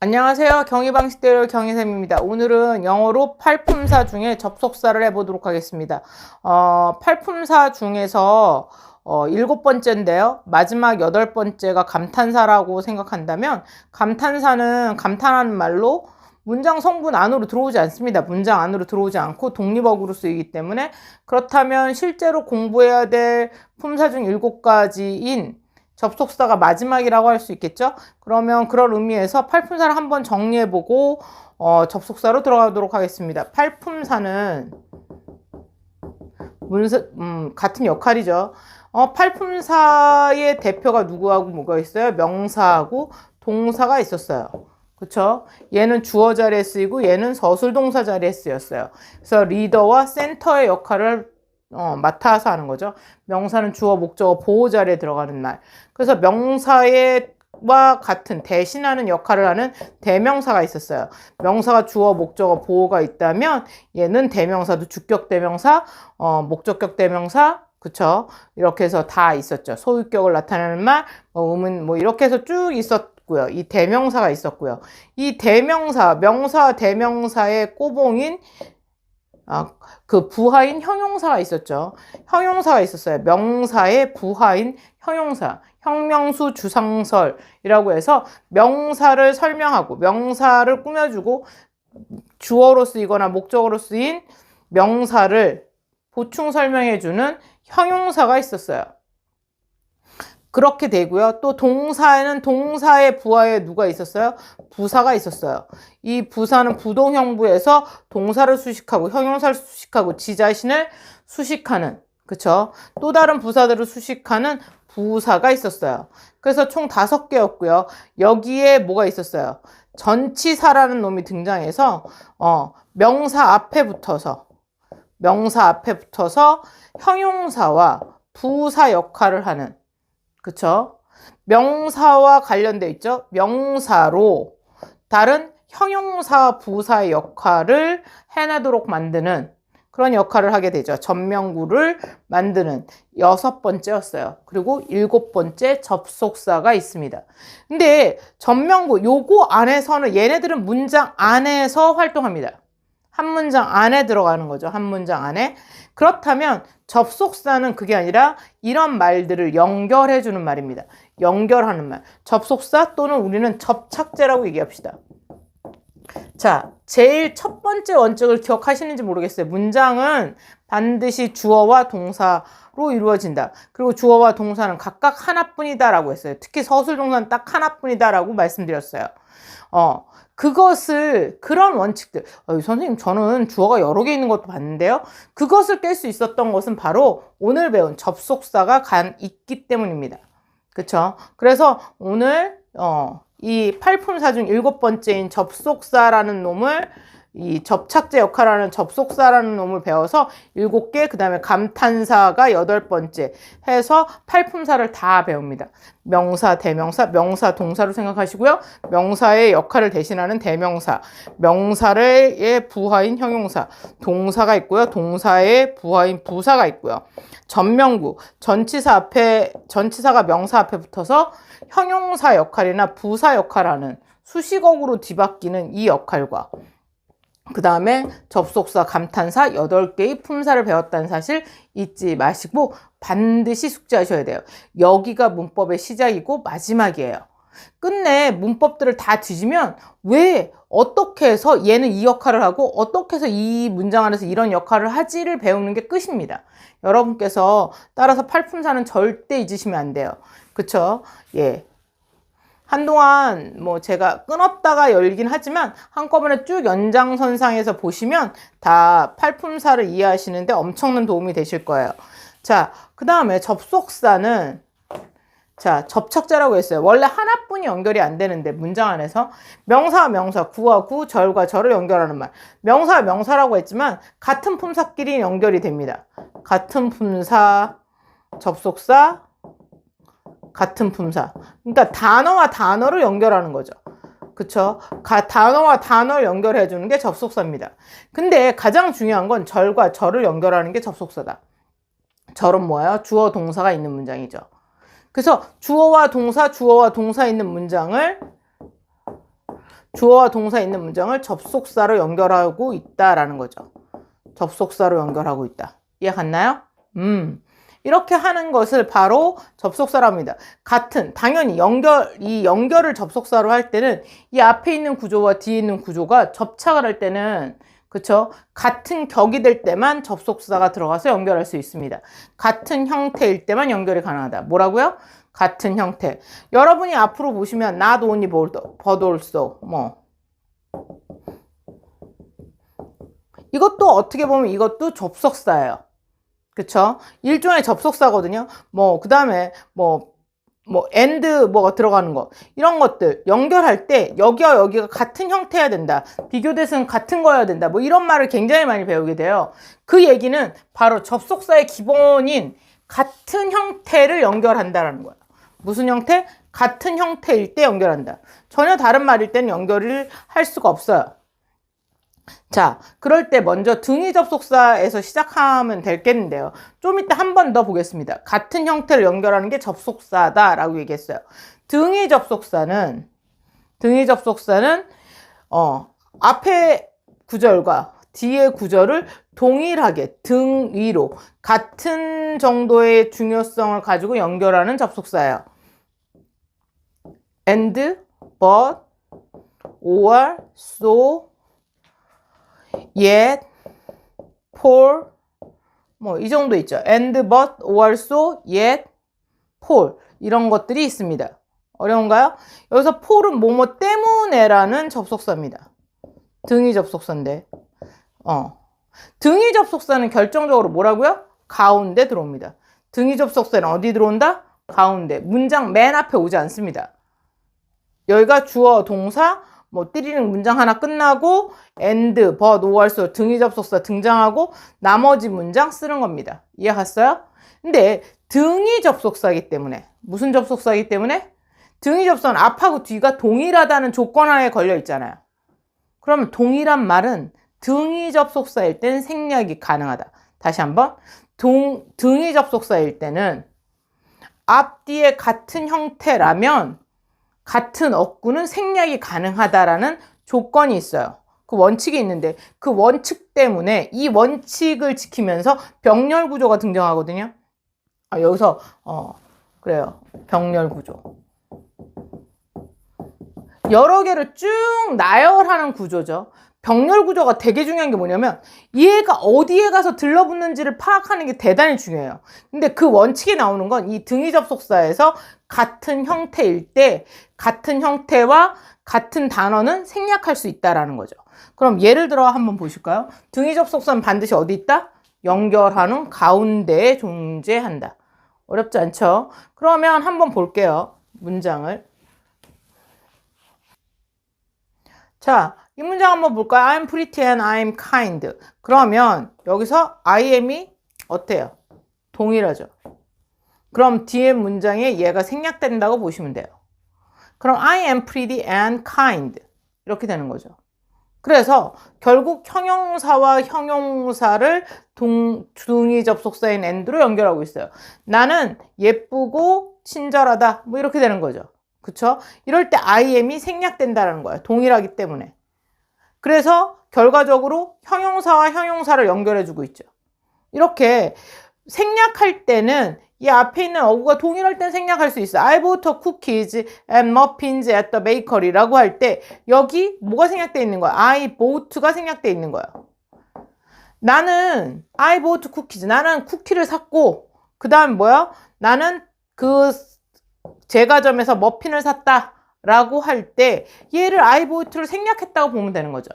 안녕하세요. 경희방식대로 경희쌤입니다. 오늘은 영어로 팔품사 중에 접속사를 해보도록 하겠습니다. 팔품사 중에서 7번째인데요. 마지막 8번째가 감탄사라고 생각한다면 감탄사는 감탄하는 말로 문장 성분 안으로 들어오지 않습니다. 문장 안으로 들어오지 않고 독립어구로 쓰이기 때문에 그렇다면 실제로 공부해야 될 품사 중 7가지인 접속사가 마지막이라고 할 수 있겠죠? 그러면 그런 의미에서 팔품사를 한번 정리해보고 접속사로 들어가도록 하겠습니다. 팔품사는 같은 역할이죠. 팔품사의 대표가 누구하고 뭐가 있어요? 명사하고 동사가 있었어요. 그쵸? 얘는 주어 자리에 쓰이고 얘는 서술동사 자리에 쓰였어요. 그래서 리더와 센터의 역할을 맡아서 하는 거죠. 명사는 주어, 목적어, 보호 자리에 들어가는 말. 그래서 명사와 같은 대신하는 역할을 하는 대명사가 있었어요. 명사가 주어, 목적어, 보호가 있다면 얘는 대명사도 주격 대명사, 목적격 대명사, 그쵸? 이렇게 해서 다 있었죠. 소유격을 나타내는 말, 의문, 이렇게 해서 쭉 있었고요. 이 대명사가 있었고요. 이 대명사, 명사, 대명사의 꼬봉인 그 부하인 형용사가 있었죠. 형용사가 있었어요. 명사의 부하인 형용사. 형명수 주상설이라고 해서 명사를 설명하고 명사를 꾸며주고 주어로 쓰이거나 목적어로 쓰인 명사를 보충 설명해주는 형용사가 있었어요. 그렇게 되고요. 또 동사에는 동사의 부하에 누가 있었어요? 부사가 있었어요. 이 부사는 부동형부에서 동사를 수식하고 형용사를 수식하고 지 자신을 수식하는, 그쵸? 또 다른 부사들을 수식하는 부사가 있었어요. 그래서 총 5개였고요. 여기에 뭐가 있었어요? 전치사라는 놈이 등장해서 명사 앞에 붙어서 형용사와 부사 역할을 하는, 그쵸? 명사와 관련돼 있죠? 명사로 다른 형용사 부사의 역할을 해내도록 만드는 그런 역할을 하게 되죠. 전명구를 만드는 6번째였어요. 그리고 7번째 접속사가 있습니다. 근데 전명구 요거 안에서는 얘네들은 문장 안에서 활동합니다. 한 문장 안에 들어가는 거죠. 한 문장 안에. 그렇다면 접속사는 그게 아니라 이런 말들을 연결해 주는 말입니다. 연결하는 말. 접속사 또는 우리는 접착제라고 얘기합시다. 자, 제일 첫 번째 원칙을 기억하시는지 모르겠어요. 문장은 반드시 주어와 동사로 이루어진다. 그리고 주어와 동사는 각각 하나뿐이다 라고 했어요. 특히 서술동사는 딱 하나뿐이다 라고 말씀드렸어요. 그런 원칙들. 선생님, 저는 주어가 여러 개 있는 것도 봤는데요. 그것을 깰 수 있었던 것은 바로 오늘 배운 접속사가 있기 때문입니다. 그쵸? 그래서 오늘, 이 팔품사 중 7번째인 접속사라는 놈을 이 접착제 역할하는 접속사라는 놈을 배워서 7개, 그 다음에 감탄사가 8번째 해서 팔품사를 다 배웁니다. 명사, 대명사, 명사, 동사로 생각하시고요. 명사의 역할을 대신하는 대명사, 명사의 부하인 형용사, 동사가 있고요. 동사의 부하인 부사가 있고요. 전명구, 전치사가 명사 앞에 붙어서 형용사 역할이나 부사 역할하는 수식어구로 뒤바뀌는 이 역할과 그 다음에 접속사, 감탄사 8개의 품사를 배웠다는 사실 잊지 마시고 반드시 숙지하셔야 돼요. 여기가 문법의 시작이고 마지막이에요. 끝내 문법들을 다 뒤지면 왜 어떻게 해서 얘는 이 역할을 하고 어떻게 해서 이 문장 안에서 이런 역할을 하지를 배우는 게 끝입니다. 여러분께서 따라서 팔품사는 절대 잊으시면 안 돼요. 그쵸? 예. 한동안 제가 끊었다가 열긴 하지만 한꺼번에 쭉 연장선상에서 보시면 다 팔품사를 이해하시는데 엄청난 도움이 되실 거예요. 자, 그 다음에 접속사는 접착제라고 했어요. 원래 하나뿐이 연결이 안 되는데 문장 안에서 명사와 명사, 구와 구, 절과 절을 연결하는 말. 명사와 명사라고 했지만 같은 품사끼리 연결이 됩니다. 같은 품사, 접속사, 같은 품사. 그러니까 단어와 단어를 연결하는 거죠. 그쵸? 단어와 단어를 연결해 주는 게 접속사입니다. 근데 가장 중요한 건 절과 절을 연결하는 게 접속사다. 절은 뭐예요? 주어 동사가 있는 문장이죠. 그래서 주어와 동사 있는 문장을 주어와 동사 있는 문장을 접속사로 연결하고 있다라는 거죠. 접속사로 연결하고 있다. 이해 갔나요? 이렇게 하는 것을 바로 접속사라고 합니다. 같은, 당연히 이 연결을 접속사로 할 때는 이 앞에 있는 구조와 뒤에 있는 구조가 접착을 할 때는, 그쵸? 같은 격이 될 때만 접속사가 들어가서 연결할 수 있습니다. 같은 형태일 때만 연결이 가능하다. 뭐라고요? 같은 형태. 여러분이 앞으로 보시면 not only but also 뭐 이것도 어떻게 보면 이것도 접속사예요. 그쵸? 일종의 접속사거든요. 그 다음에 and 뭐가 들어가는 거. 이런 것들 연결할 때 여기와 여기가 같은 형태여야 된다. 비교대상 같은 거여야 된다. 이런 말을 굉장히 많이 배우게 돼요. 그 얘기는 바로 접속사의 기본인 같은 형태를 연결한다라는 거예요. 무슨 형태? 같은 형태일 때 연결한다. 전혀 다른 말일 때는 연결을 할 수가 없어요. 자, 그럴 때 먼저 등위 접속사에서 시작하면 되겠는데요. 좀 이따 한 번 더 보겠습니다. 같은 형태를 연결하는 게 접속사다라고 얘기했어요. 등위 접속사는 앞에 구절과 뒤에 구절을 동일하게 등위로 같은 정도의 중요성을 가지고 연결하는 접속사예요. and, but, or, so, yet, for, 이 정도 있죠. and, but, or, so, yet, for 이런 것들이 있습니다. 어려운가요? 여기서 for은 뭐뭐 때문에라는 접속사입니다. 등위 접속사인데 등위 접속사는 결정적으로 뭐라고요? 가운데 들어옵니다. 등위 접속사는 어디 들어온다? 가운데. 문장 맨 앞에 오지 않습니다. 여기가 주어, 동사, 띠리링 문장 하나 끝나고 and, but, or, so 등위 접속사 등장하고 나머지 문장 쓰는 겁니다. 이해 갔어요? 근데 등위 접속사이기 때문에 무슨 접속사이기 때문에? 등위 접속은 앞하고 뒤가 동일하다는 조건 하에 걸려 있잖아요. 그러면 동일한 말은 등위 접속사일 땐 생략이 가능하다. 다시 한번. 등위 접속사일 때는 앞뒤에 같은 형태라면 같은 어구는 생략이 가능하다라는 조건이 있어요. 그 원칙이 있는데 그 원칙 때문에 이 원칙을 지키면서 병렬 구조가 등장하거든요. 여기서 그래요. 병렬 구조. 여러 개를 쭉 나열하는 구조죠. 병렬 구조가 되게 중요한 게 뭐냐면 얘가 어디에 가서 들러붙는지를 파악하는 게 대단히 중요해요. 근데 그 원칙이 나오는 건 이 등위 접속사에서 같은 형태일 때 같은 형태와 같은 단어는 생략할 수 있다라는 거죠. 그럼 예를 들어 한번 보실까요? 등위 접속사는 반드시 어디 있다? 연결하는 가운데에 존재한다. 어렵지 않죠? 그러면 한번 볼게요. 문장을. 자, 이 문장 한번 볼까요? I'm pretty and I'm kind. 그러면 여기서 I am이 어때요? 동일하죠. 그럼 뒤에 문장에 얘가 생략된다고 보시면 돼요. 그럼 I am pretty and kind. 이렇게 되는 거죠. 그래서 결국 형용사와 형용사를 등위 접속사인 and로 연결하고 있어요. 나는 예쁘고 친절하다. 이렇게 되는 거죠. 그쵸? 이럴 때 I am이 생략된다는 거예요. 동일하기 때문에. 그래서 결과적으로 형용사와 형용사를 연결해주고 있죠. 이렇게 생략할 때는 이 앞에 있는 어구가 동일할 땐 생략할 수 있어요. I bought cookies and muffins at the bakery라고 할 때 여기 뭐가 생략되어 있는 거야? I bought가 생략되어 있는 거야. 나는 I bought cookies. 나는 쿠키를 샀고 그 다음 뭐야? 나는 그 제과점에서 머핀을 샀다 라고 할 때 얘를 I bought를 생략했다고 보면 되는 거죠.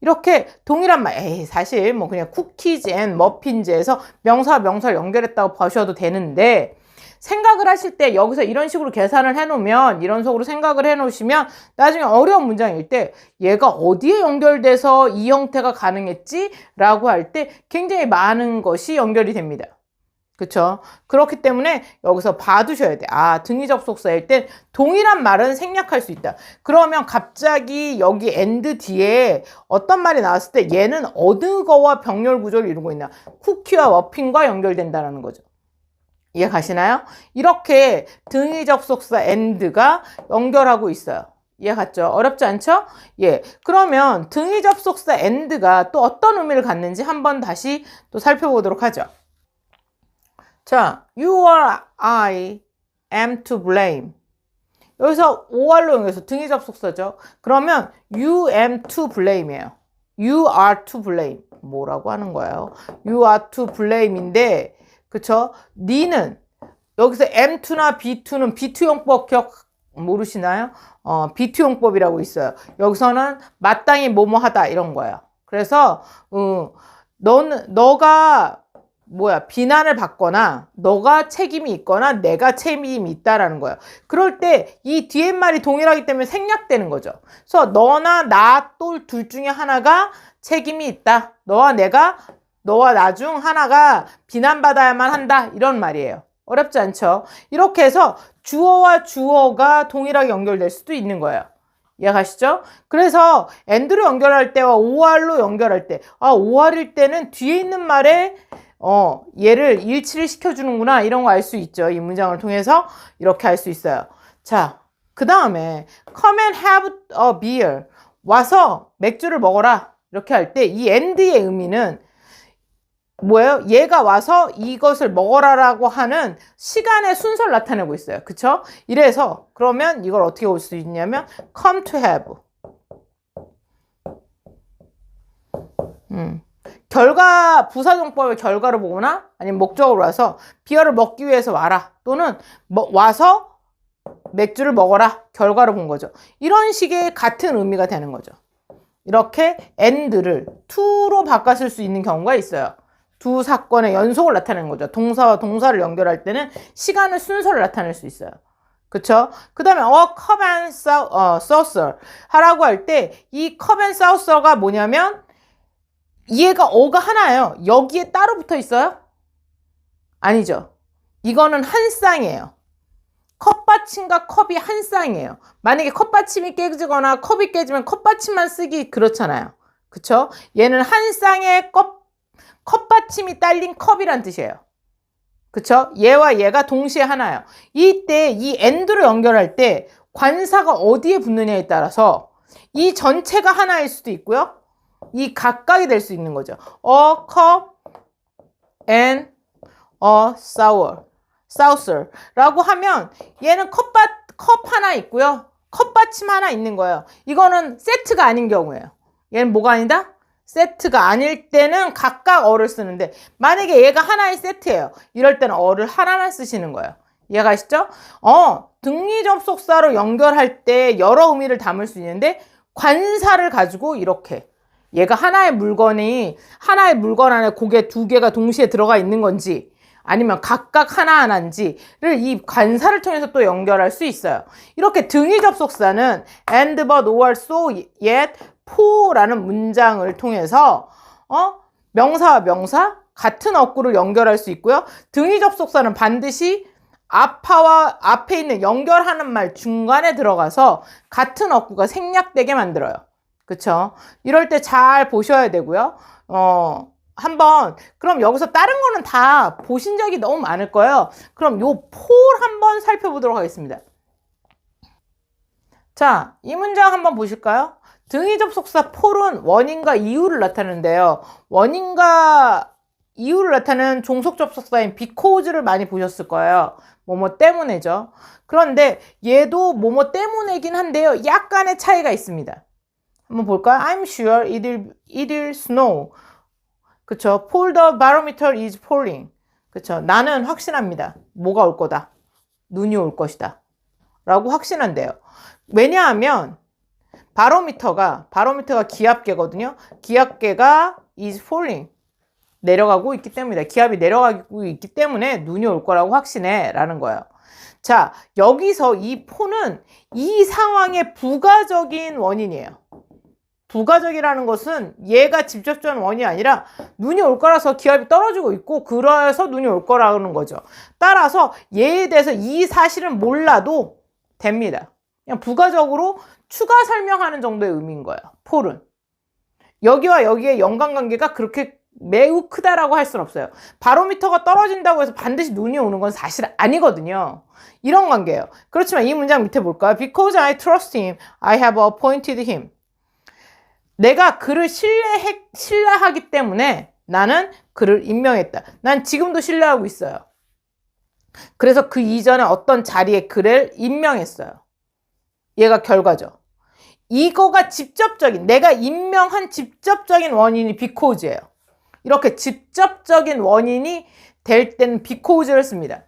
이렇게 동일한 말, 사실 그냥 쿠키즈 앤 머핀즈에서 명사와 명사를 연결했다고 보셔도 되는데 생각을 하실 때 여기서 이런 식으로 계산을 해놓으면 이런 식으로 생각을 해놓으시면 나중에 어려운 문장일 때 얘가 어디에 연결돼서 이 형태가 가능했지? 라고 할 때 굉장히 많은 것이 연결이 됩니다. 그쵸? 그렇기 때문에 여기서 봐두셔야 돼. 등위 접속사일 땐 동일한 말은 생략할 수 있다. 그러면 갑자기 여기 and 뒤에 어떤 말이 나왔을 때 얘는 어느 거와 병렬 구조를 이루고 있나? 쿠키와 머핀과 연결된다는 거죠. 이해 가시나요? 이렇게 등위 접속사 and가 연결하고 있어요. 이해 갔죠? 어렵지 않죠? 예. 그러면 등위 접속사 and가 또 어떤 의미를 갖는지 한번 다시 또 살펴보도록 하죠. 자, you or I am to blame. 여기서 or로 연결해서 등위 접속사죠. 그러면 you am to blame이에요. You are to blame. 뭐라고 하는 거예요? You are to blame인데, 그쵸? 니는 여기서 am to나 be to는 B2용법 기억 모르시나요? B2용법이라고 있어요. 여기서는 마땅히 뭐뭐 하다 이런 거예요. 그래서 너가 비난을 받거나 너가 책임이 있거나 내가 책임이 있다라는 거예요. 그럴 때 이 뒤에 말이 동일하기 때문에 생략되는 거죠. 그래서 너나 나 또 둘 중에 하나가 책임이 있다. 너와 나 중 하나가 비난받아야만 한다. 이런 말이에요. 어렵지 않죠? 이렇게 해서 주어와 주어가 동일하게 연결될 수도 있는 거예요. 이해가시죠? 그래서 and로 연결할 때와 or로 연결할 때, or일 때는 뒤에 있는 말에 얘를 일치를 시켜주는구나 이런 거 알 수 있죠. 이 문장을 통해서 이렇게 할 수 있어요. 자, 그 다음에 come and have a beer. 와서 맥주를 먹어라. 이렇게 할 때 이 and의 의미는 뭐예요? 얘가 와서 이것을 먹어라라고 하는 시간의 순서를 나타내고 있어요. 그쵸? 이래서 그러면 이걸 어떻게 올 수 있냐면 come to have. 부사용법의 결과를 보거나 아니면 목적으로 와서 비어를 먹기 위해서 와라. 또는 와서 맥주를 먹어라. 결과를 본 거죠. 이런 식의 같은 의미가 되는 거죠. 이렇게 and를 to로 바꿔 쓸 수 있는 경우가 있어요. 두 사건의 연속을 나타내는 거죠. 동사와 동사를 연결할 때는 시간의 순서를 나타낼 수 있어요. 그쵸? 그 다음에 cup and saucer 하라고 할 때 이 cup and saucer가 뭐냐면 얘가 어가 하나예요. 여기에 따로 붙어 있어요? 아니죠. 이거는 한 쌍이에요. 컵받침과 컵이 한 쌍이에요. 만약에 컵받침이 깨지거나 컵이 깨지면 컵받침만 쓰기 그렇잖아요. 그쵸? 얘는 한 쌍의 컵받침이 딸린 컵이란 뜻이에요. 그쵸? 얘와 얘가 동시에 하나예요. 이때 이 and로 연결할 때 관사가 어디에 붙느냐에 따라서 이 전체가 하나일 수도 있고요. 이 각각이 될 수 있는 거죠. A cup and a saucer 라고 하면 얘는 컵 하나 있고요. 컵받침 하나 있는 거예요. 이거는 세트가 아닌 경우예요. 얘는 뭐가 아니다? 세트가 아닐 때는 각각 어를 쓰는데 만약에 얘가 하나의 세트예요. 이럴 때는 어를 하나만 쓰시는 거예요. 이해가시죠? 등위 접속사로 연결할 때 여러 의미를 담을 수 있는데 관사를 가지고 이렇게 얘가 하나의 물건 안에 고개 두 개가 동시에 들어가 있는 건지 아니면 각각 하나하나인지를 이 관사를 통해서 또 연결할 수 있어요. 이렇게 등위 접속사는 and, but, or, so, yet, for라는 문장을 통해서 명사와 명사 같은 어구를 연결할 수 있고요. 등위 접속사는 반드시 앞에 있는 연결하는 말 중간에 들어가서 같은 어구가 생략되게 만들어요. 그쵸? 이럴 때 잘 보셔야 되고요. 그럼 여기서 다른 거는 다 보신 적이 너무 많을 거예요. 그럼 요 for 한번 살펴보도록 하겠습니다. 자, 이 문장 한번 보실까요? 등위 접속사 for은 원인과 이유를 나타내는데요. 원인과 이유를 나타내는 종속 접속사인 because를 많이 보셨을 거예요. 뭐뭐 때문에죠. 그런데 얘도 뭐뭐 때문이긴 한데요. 약간의 차이가 있습니다. 한번 볼까요? I'm sure it'll snow. 그쵸? For the barometer is falling. 그쵸? 나는 확신합니다. 뭐가 올 거다. 눈이 올 것이다. 라고 확신한대요. 왜냐하면 바로미터가 기압계거든요. 기압계가 is falling. 내려가고 있기 때문이다. 기압이 내려가고 있기 때문에 눈이 올 거라고 확신해. 라는 거예요. 자, 여기서 이 for는 이 상황의 부가적인 원인이에요. 부가적이라는 것은 얘가 직접적인 원인이 아니라 눈이 올 거라서 기압이 떨어지고 있고 그래서 눈이 올 거라는 거죠. 따라서 얘에 대해서 이 사실은 몰라도 됩니다. 그냥 부가적으로 추가 설명하는 정도의 의미인 거예요. for은. 여기와 여기의 연관관계가 그렇게 매우 크다라고 할 수는 없어요. 바로미터가 떨어진다고 해서 반드시 눈이 오는 건 사실 아니거든요. 이런 관계예요. 그렇지만 이 문장 밑에 볼까요? Because I trust him, I have appointed him. 내가 그를 신뢰하기 때문에 나는 그를 임명했다. 난 지금도 신뢰하고 있어요. 그래서 그 이전에 어떤 자리에 그를 임명했어요. 얘가 결과죠. 이거가 직접적인, 내가 임명한 직접적인 원인이 because예요. 이렇게 직접적인 원인이 될 때는 because를 씁니다.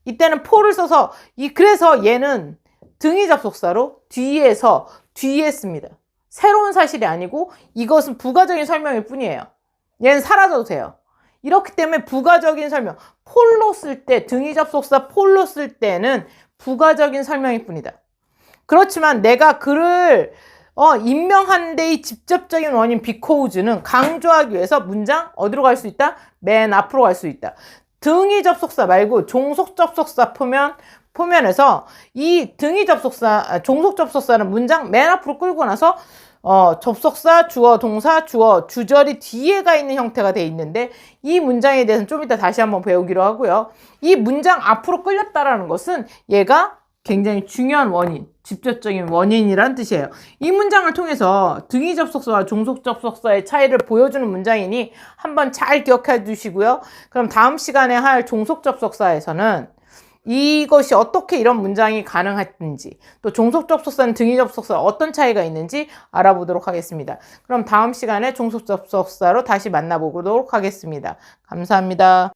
이때는 for를 써서, 그래서 얘는 등위 접속사로 뒤에 씁니다. 새로운 사실이 아니고 이것은 부가적인 설명일 뿐이에요. 얘는 사라져도 돼요. 이렇기 때문에 부가적인 설명, for로 쓸 때, 등위 접속사 for로 쓸 때는 부가적인 설명일 뿐이다. 그렇지만 내가 그를 임명한 데의 직접적인 원인 because는 강조하기 위해서 문장 어디로 갈 수 있다? 맨 앞으로 갈 수 있다. 등위 접속사 말고 종속 접속사 표면에서 이 등위 접속사, 종속 접속사는 문장 맨 앞으로 끌고 나서 접속사, 주어, 동사, 주어, 주절이 뒤에 가 있는 형태가 돼 있는데 이 문장에 대해서는 좀 이따 다시 한번 배우기로 하고요. 이 문장 앞으로 끌렸다라는 것은 얘가 굉장히 중요한 원인, 직접적인 원인이란 뜻이에요. 이 문장을 통해서 등위 접속사와 종속 접속사의 차이를 보여주는 문장이니 한번 잘 기억해 주시고요. 그럼 다음 시간에 할 종속 접속사에서는 이것이 어떻게 이런 문장이 가능한지, 또 종속 접속사는 등위 접속사 어떤 차이가 있는지 알아보도록 하겠습니다. 그럼 다음 시간에 종속 접속사로 다시 만나보도록 하겠습니다. 감사합니다.